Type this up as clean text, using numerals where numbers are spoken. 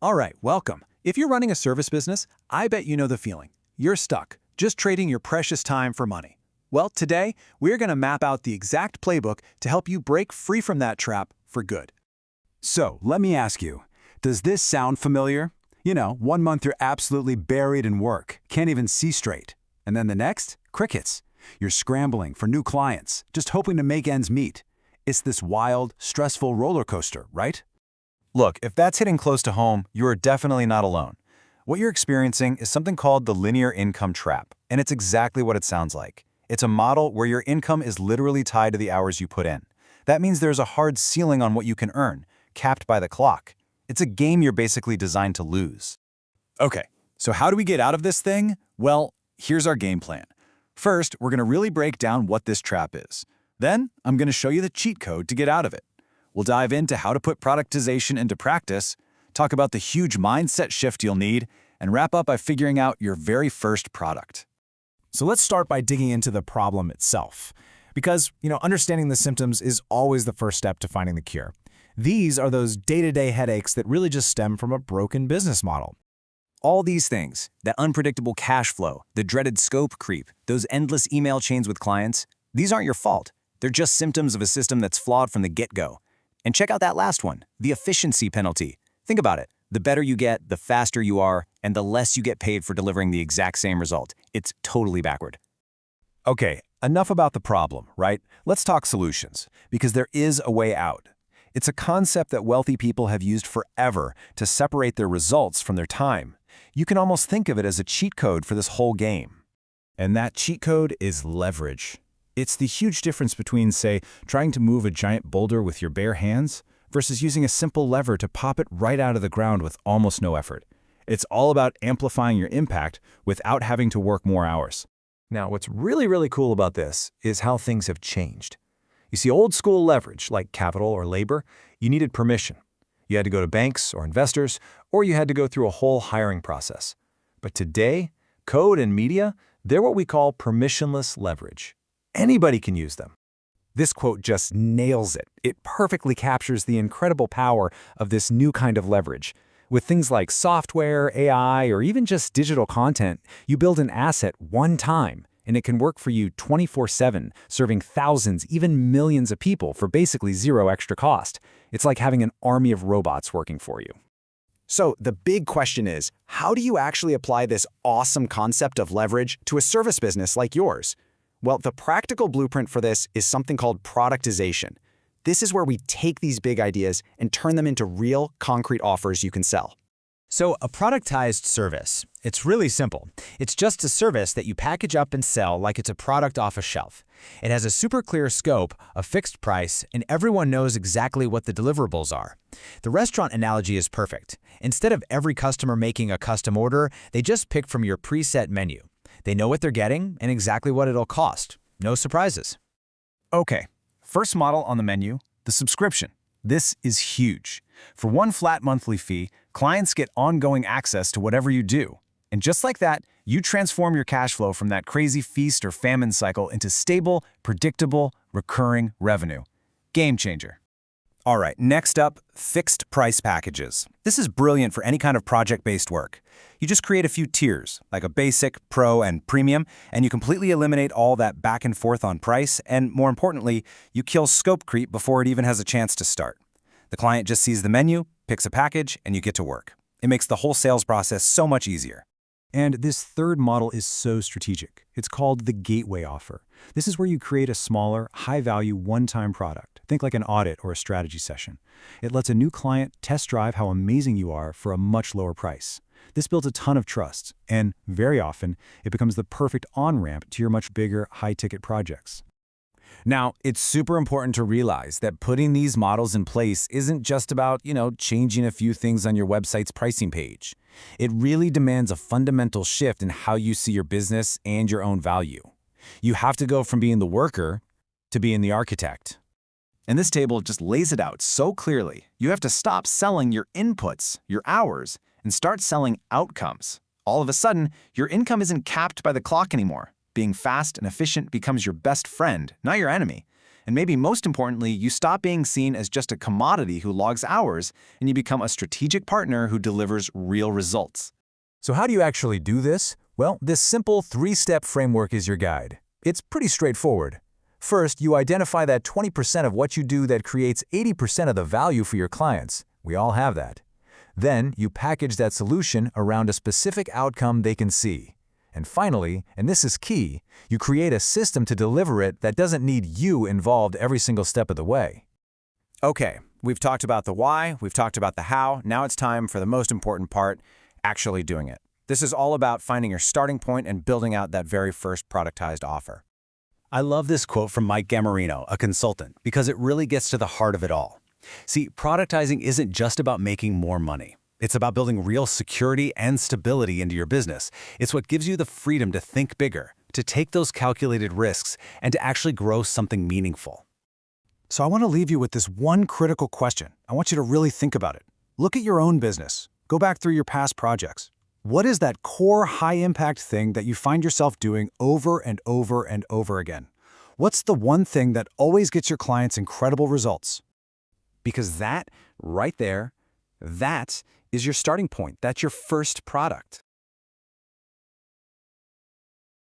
All right, welcome. If you're running a service business, I bet you know the feeling. You're stuck, just trading your precious time for money. Well, today, we're going to map out the exact playbook to help you break free from that trap for good. So, let me ask you, does this sound familiar? You know, 1 month you're absolutely buried in work, can't even see straight. And then the next, crickets. You're scrambling for new clients, just hoping to make ends meet. It's this wild, stressful roller coaster, right? Look, if that's hitting close to home, you are definitely not alone. What you're experiencing is something called the linear income trap, and it's exactly what it sounds like. It's a model where your income is literally tied to the hours you put in. That means there's a hard ceiling on what you can earn, capped by the clock. It's a game you're basically designed to lose. Okay, so how do we get out of this thing? Well, here's our game plan. First, we're going to really break down what this trap is. Then, I'm going to show you the cheat code to get out of it. We'll dive into how to put productization into practice, talk about the huge mindset shift you'll need, and wrap up by figuring out your very first product. So let's start by digging into the problem itself. Because, understanding the symptoms is always the first step to finding the cure. These are those day-to-day headaches that really just stem from a broken business model. All these things, that unpredictable cash flow, the dreaded scope creep, those endless email chains with clients, these aren't your fault. They're just symptoms of a system that's flawed from the get-go. And check out that last one, the efficiency penalty. Think about it. The better you get, the faster you are, and the less you get paid for delivering the exact same result. It's totally backward. Okay, enough about the problem, right? Let's talk solutions, because there is a way out. It's a concept that wealthy people have used forever to separate their results from their time. You can almost think of it as a cheat code for this whole game. And that cheat code is leverage. It's the huge difference between, say, trying to move a giant boulder with your bare hands versus using a simple lever to pop it right out of the ground with almost no effort. It's all about amplifying your impact without having to work more hours. Now, what's really cool about this is how things have changed. You see, old school leverage, like capital or labor, you needed permission. You had to go to banks or investors, or you had to go through a whole hiring process. But today, code and media, they're what we call permissionless leverage. Anybody can use them. This quote just nails it. It perfectly captures the incredible power of this new kind of leverage. With things like software, AI, or even just digital content, you build an asset one time, and it can work for you 24/7, serving thousands, even millions of people for basically zero extra cost. It's like having an army of robots working for you. So the big question is, how do you actually apply this awesome concept of leverage to a service business like yours? Well, the practical blueprint for this is something called productization. This is where we take these big ideas and turn them into real, concrete offers you can sell. So a productized service, it's really simple. It's just a service that you package up and sell like it's a product off a shelf. It has a super clear scope, a fixed price, and everyone knows exactly what the deliverables are. The restaurant analogy is perfect. Instead of every customer making a custom order, they just pick from your preset menu. They know what they're getting and exactly what it'll cost. No surprises. Okay, first model on the menu, the subscription. This is huge. For one flat monthly fee, clients get ongoing access to whatever you do. And just like that, you transform your cash flow from that crazy feast or famine cycle into stable, predictable, recurring revenue. Game changer. All right, next up, fixed price packages. This is brilliant for any kind of project-based work. You just create a few tiers, like a basic, pro, and premium, and you completely eliminate all that back and forth on price, and more importantly, you kill scope creep before it even has a chance to start. The client just sees the menu, picks a package, and you get to work. It makes the whole sales process so much easier. And this third model is so strategic. It's called the gateway offer. This is where you create a smaller, high-value, one-time product. Think like an audit or a strategy session. It lets a new client test drive how amazing you are for a much lower price. This builds a ton of trust, and very often, it becomes the perfect on-ramp to your much bigger, high-ticket projects. Now, it's super important to realize that putting these models in place isn't just about, changing a few things on your website's pricing page. It really demands a fundamental shift in how you see your business and your own value. You have to go from being the worker to being the architect. And this table just lays it out so clearly. You have to stop selling your inputs, your hours, and start selling outcomes. All of a sudden, your income isn't capped by the clock anymore. Being fast and efficient becomes your best friend, not your enemy. And maybe most importantly, you stop being seen as just a commodity who logs hours, and you become a strategic partner who delivers real results. So how do you actually do this? Well, this simple 3-step framework is your guide. It's pretty straightforward. First, you identify that 20% of what you do that creates 80% of the value for your clients. We all have that. Then, you package that solution around a specific outcome they can see. And finally, and this is key, you create a system to deliver it that doesn't need you involved every single step of the way. Okay, we've talked about the why, we've talked about the how, now it's time for the most important part, actually doing it. This is all about finding your starting point and building out that very first productized offer. I love this quote from Mike Gamarino, a consultant, because it really gets to the heart of it all. See, productizing isn't just about making more money. It's about building real security and stability into your business. It's what gives you the freedom to think bigger, to take those calculated risks, and to actually grow something meaningful. So I want to leave you with this one critical question. I want you to really think about it. Look at your own business. Go back through your past projects. What is that core high-impact thing that you find yourself doing over and over and over again? What's the one thing that always gets your clients incredible results? Because that, right there, that is your starting point. That's your first product.